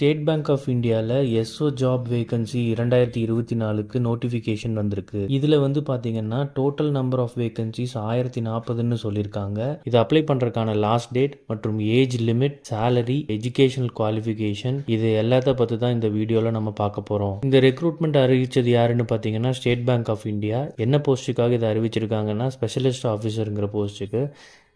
State bank of இந்தியாவில் SO job vacancy 2024க்கு notification வந்திருக்கு. இதில் வந்து பார்த்தீங்கன்னா டோட்டல் நம்பர் ஆஃப் வேகன்சிஸ் 1040ன்னு சொல்லியிருக்காங்க. இது அப்ளை பண்ணுறதுக்கான லாஸ்ட் டேட் மற்றும் age limit, salary, educational qualification இது எல்லாத்த பற்றி தான் இந்த வீடியோவில் நம்ம பார்க்க போகிறோம். இந்த ரெக்ரூட்மெண்ட் அறிவிச்சது யாருன்னு பார்த்தீங்கன்னா ஸ்டேட் பேங்க் ஆஃப் இந்தியா. என்ன போஸ்ட்டுக்காக இதை அறிவிச்சிருக்காங்கன்னா ஸ்பெஷலிஸ்ட் ஆஃபீஸருங்கிற போஸ்ட்டுக்கு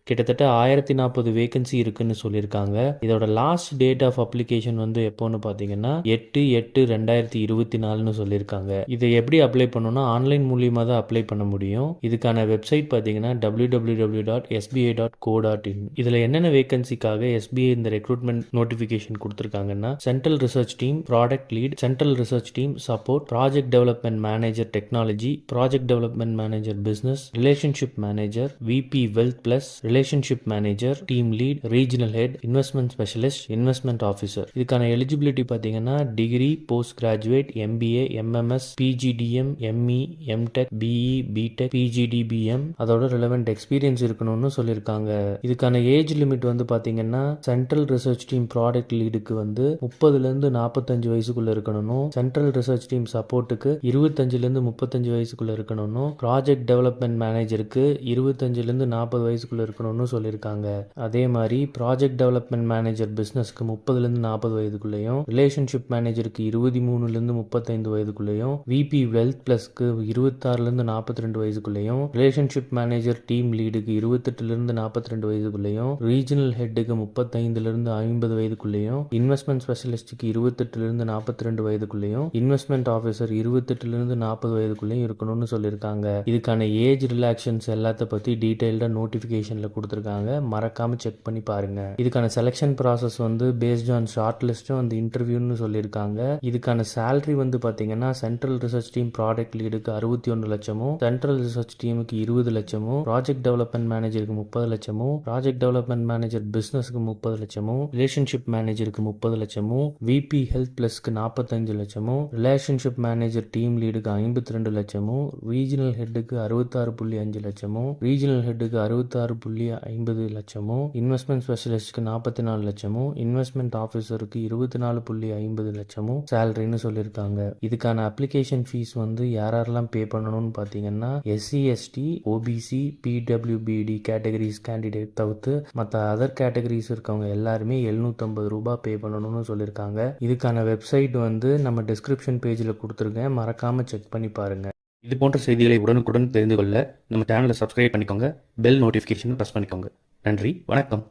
கிட்டத்தட்ட 1040 வேகன்சி இருக்குன்னு சொல்லியிருக்காங்க. இதோட லாஸ்ட் டேட் ஆஃப் அப்ளிகேஷன் வந்து எப்போன்னு பார்த்தீங்கன்னா 8/8/2024ன்னு சொல்லியிருக்காங்க. இதை எப்படி அப்ளை பண்ணணும்னா ஆன்லைன் மூலியமாக தான் அப்ளை பண்ண முடியும். இதுக்கான வெப்சைட் பார்த்தீங்கன்னா www.sbi.co.in. இதில் என்னென்ன வேகன்சிக்காக எஸ்பிஐ இந்த ரெக்ரூட்மெண்ட் நோட்டிஃபிகேஷன் கொடுத்துருக்காங்கன்னா central research team, product lead, central research team support, project development manager technology, project development manager business, relationship manager, VP wealth plus, relationship manager, team lead, regional head, investment specialist, investment officer. இதுக்கான eligibility பார்த்தீங்கன்னா degree, post graduate, MBA, MMS, PGDM, ME, MTech, BE, BTech, PGDBM அதோட relevant experience இருக்கணும்னு சொல்லியிருக்காங்க. இதுக்கான age limit வந்து பார்த்தீங்கன்னா central research team product லீடுக்கு வந்து 30லேருந்து 45 வயசுக்குள்ள இருக்கணும். சென்ட்ரல் ரிசர்ச் டீம் சப்போர்ட்டுக்கு 25லேருந்து 35 வயசுக்குள்ள இருக்கணும். ப்ராஜெக்ட் டெவலப்மெண்ட் மேனேஜருக்கு 25லேருந்து 40 வயசுக்குள்ள இருக்கணும்னு சொல்லியிருக்காங்க. அதே மாதிரி ப்ராஜெக்ட் டெவலப்மெண்ட் மேனேஜர் பிசினஸ்க்கு 30லேருந்து 40 வயதுக்குள்ளேயும், ரிலேஷன்ஷிப் மேனேஜருக்கு 23லேருந்து 35 வயதுக்குள்ளேயும், விபி வெல்த் பிளஸ்க்கு 26லேருந்து 42 வயதுக்குள்ளேயும், ரிலேஷன்ஷிப் மேனேஜர் டீம் லீடுக்கு 28லேருந்து 42 வயதுக்குள்ளேயும், ரீஜனல் ஹெட்டுக்கு 35லேருந்து 50 வயதுக்குள்ளேயும், இன்வெஸ்ட்மெண்ட் ஸ்பெஷலிஸ்டுக்கு 28லேருந்து 42 வயதுக்குள்ளேயும், இன்வெஸ்ட்மெண்ட் ஆஃபீஸர் 28லேருந்து 40 வயதுக்குள்ளேயும் இருக்கணும்னு சொல்லியிருக்காங்க. இதுக்கான ஏஜ் ரிலாக்ஷன்ஸ் எல்லாத்த பற்றி டீடைல்டா நோட்டிஃபிகேஷன்ல கொடுத்துருக்காங்க. மறக்காம செக் பண்ணி பாருங்க. இதுக்கான செலெக்ஷன் ப்ராசஸ் வந்து பேஸ்ட் ஆன் ஷார்ட் லிஸ்ட்டும் அந்த இன்டர்வியூன்னு சொல்லியிருக்காங்க. இதுக்கான சேலரி வந்து பார்த்தீங்கன்னா சென்ட்ரல் ரிசர்ச் டீம் ப்ராடக்ட் லீடுக்கு 61 லட்சமும், சென்ட்ரல் ரிசர்ச் டீமுக்கு 20 லட்சமும், ப்ராஜெக்ட் டெவலப்மெண்ட் மேனேஜருக்கு 30 லட்சமும், ப்ராஜெக்ட் டெவலப்மெண்ட் மேனேஜர் பிசினஸ்க்கு 30 லட்சமும், ரிலேஷன்ஷிப் மேனேஜருக்கு 30 லட்சமும், விபி ஹெல்த் பிளஸ்க்கு 45 லட்சமும், ரிலேஷன்ஷிப் மேனேஜர் டீம் லீடுக்கு 52 லட்சமும், ரீஜனல் ஹெட்டுக்கு 66.5 லட்சமும், ரீஜனல் ஹெட்டுக்கு 66.50 லட்சமும், இன்வெஸ்ட்மெண்ட் ஸ்பெஷலிஸ்ட்க்கு 44 லட்சமும், இன்வெஸ்ட்மெண்ட் ஆஃபீஸருக்கு 24.50 லட்சமும் சேலரின்னு சொல்லியிருக்காங்க. இதுக்கான அப்ளிகேஷன் ஃபீஸ் வந்து யாரெல்லாம் பே பண்ணணும்னு பார்த்தீங்கன்னா SC, ST, OBC, PWBD categories candidate தவிர்த்து மற்ற அதர் கேட்டகரிஸ் இருக்கவங்க எல்லாருமே 750 ரூபாய் பே பண்ணணும்னு சொல்லியிருக்காங்க. இதுக்கான வெப்சைட் வந்து நம்ம டிஸ்கிரிப்ஷன் பேஜில் கொடுத்துருக்கேன். மறக்காம செக் பண்ணி பாருங்க. இது போன்ற செய்திகளை உடனுக்குடன் தெரிந்து கொள்ள நம்ம சேனலை சப்ஸ்கிரைப் பண்ணிக்கோங்க. பெல் நோட்டிஃபிகேஷன் ப்ரெஸ் பண்ணிக்கோங்க. நன்றி, வணக்கம்.